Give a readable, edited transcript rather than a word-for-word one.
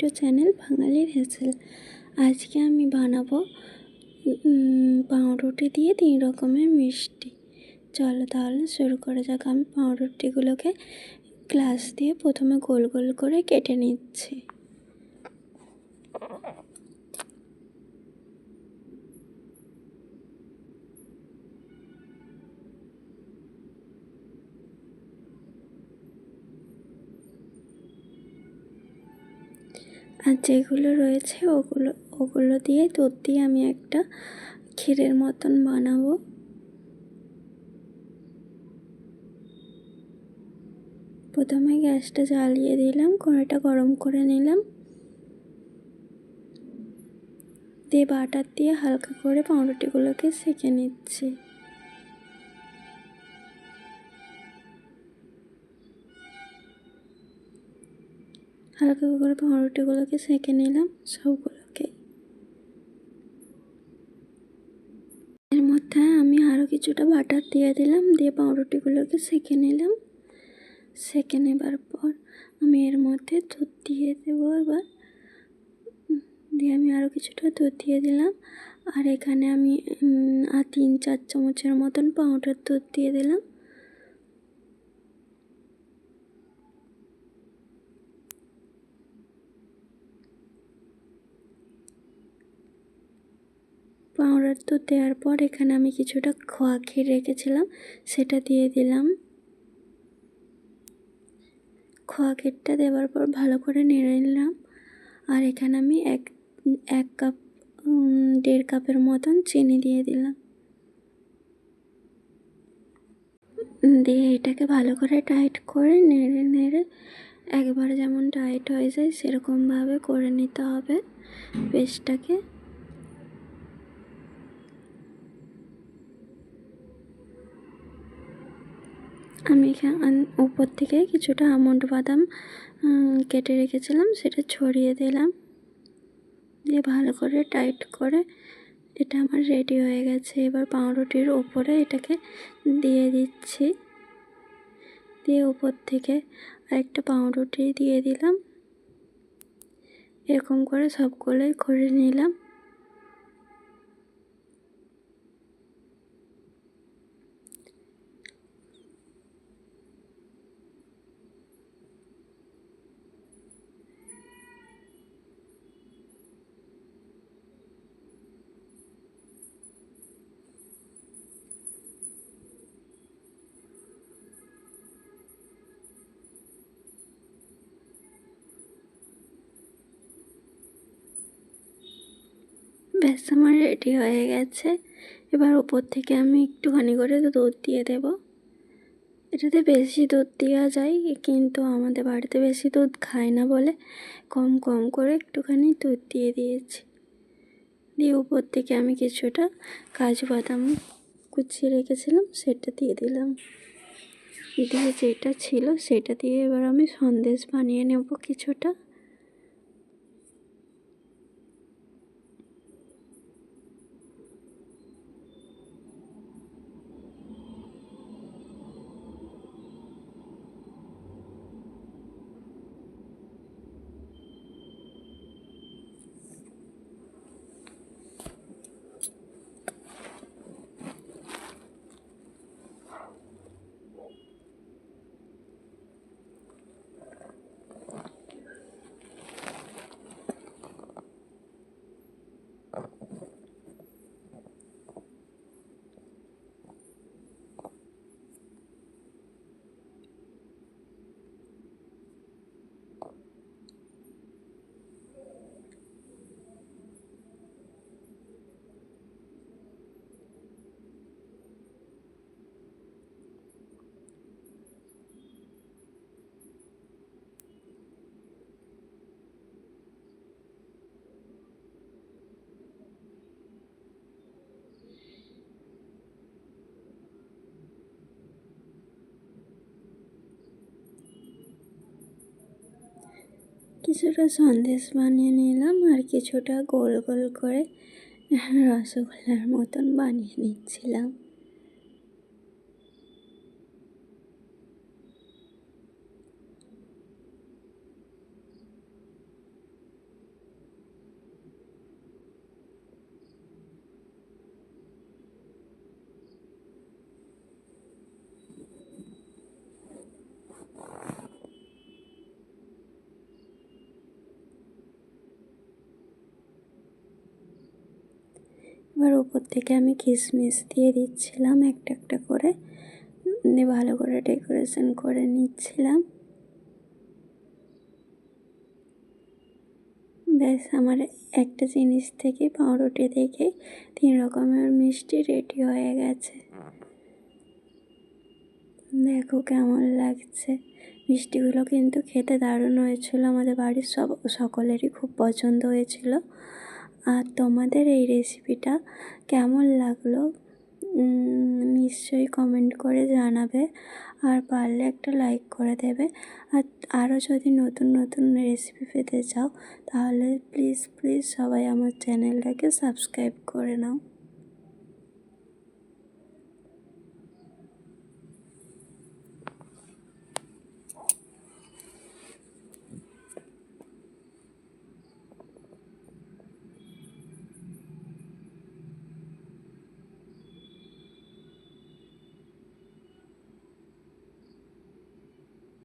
To channel বাঙালির হেসেল। আজকে আমি বানাবো পাউরুটি দিয়ে 3 রকমের মিষ্টি। চলো তাহলে শুরু করা যাক। আমি পাউরুটিগুলোকে গ্লাস দিয়ে প্রথমে গোল গোল করে কেটে নিচ্ছি। আর যেগুলো রয়েছে ওগুলো দিয়ে দুধ দিয়ে আমি একটা ক্ষীরের মতন বানাবো। প্রথমে গ্যাসটা জ্বালিয়ে দিলাম, কড়াইটা গরম করে নিলাম, দিয়ে বাটার দিয়ে হালকা করে পাউরুটিগুলোকে সেঁকে নিচ্ছি। হালকা করে পাউরুটিগুলোকে সেঁকে নিলাম সবগুলোকে। এর মধ্যে আমি আরও কিছুটা বাটার দিয়ে দিলাম, দিয়ে পাউরুটিগুলোকে সেঁকে নিলাম। সেঁকে নেবার পর আমি এর মধ্যে দুধ দিয়ে দেবো। এবার দিয়ে আমি আরও কিছুটা দুধ দিয়ে দিলাম। আর এখানে আমি 3-4 চামচের মতন পাউডার দুধ দিয়ে দিলাম। পাউডার দুধ দেওয়ার পর এখানে আমি কিছুটা খোয়া ক্ষীর রেখেছিলাম, সেটা দিয়ে দিলাম। খোয়া ক্ষীরটা দেওয়ার পর ভালো করে নেড়ে নিলাম। আর এখানে আমি এক কাপ 1.5 কাপের মতন চিনি দিয়ে দিলাম। দিয়ে এটাকে ভালো করে টাইট করে নেড়ে একবারে যেমন টাইট হয়ে যায় সেরকমভাবে করে নিতে হবে পেস্টটাকে। আমি এখানে উপর থেকে কিছুটা আমন্ড বাদাম কেটে রেখেছিলাম, সেটা ছড়িয়ে দিলাম। দিয়ে ভালো করে টাইট করে এটা আমার রেডি হয়ে গেছে। এবার পাউরুটির ওপরে এটাকে দিয়ে দিচ্ছি। দিয়ে ওপর থেকে আরেকটা পাউরুটি দিয়ে দিলাম। এরকম করে সবগুলোই করে নিলাম। ব্যাস আমার রেডি হয়ে গেছে। এবার উপর থেকে আমি একটুখানি করে দুধ দিয়ে দেব। এটাতে বেশি দুধ দেওয়া যায়, কিন্তু আমাদের বাড়িতে বেশি দুধ খায় না বলে কম কম করে একটুখানি দুধ দিয়ে দিয়েছি। দিয়ে উপর থেকে আমি কিছুটা কাজু বাদাম কুচিয়ে রেখেছিলাম সেটা দিয়ে দিলাম। দিয়ে যেটা ছিল সেটা দিয়ে এবার আমি সন্দেশ বানিয়ে নেব কিছুটা। কিছুটা সন্দেশ বানিয়ে নিলাম আর কিছুটা গোল গোল করে রসগোল্লার মতন বানিয়ে নিচ্ছিলাম। এবার উপর থেকে আমি কিশমিশ দিয়ে দিচ্ছিলাম একটা একটা করে, দিয়ে ভালো করে ডেকোরেশন করে নিচ্ছিলাম। ব্যাস আমার একটা জিনিস থেকে পাউরুটি থেকে 3 রকমের মিষ্টি রেডি হয়ে গেছে। দেখো কেমন লাগছে। মিষ্টিগুলো কিন্তু খেতে দারুণ হয়েছিল, আমাদের বাড়ির সকলেরই খুব পছন্দ হয়েছিল। আর তোমাদের এই রেসিপিটা কেমন লাগলো নিশ্চয়ই কমেন্ট করে জানাবে, আর পারলে একটা লাইক করে দেবে। আর আরও যদি নতুন নতুন রেসিপি পেতে চাও তাহলে প্লিজ সবাই আমার চ্যানেলটাকে সাবস্ক্রাইব করে নাও।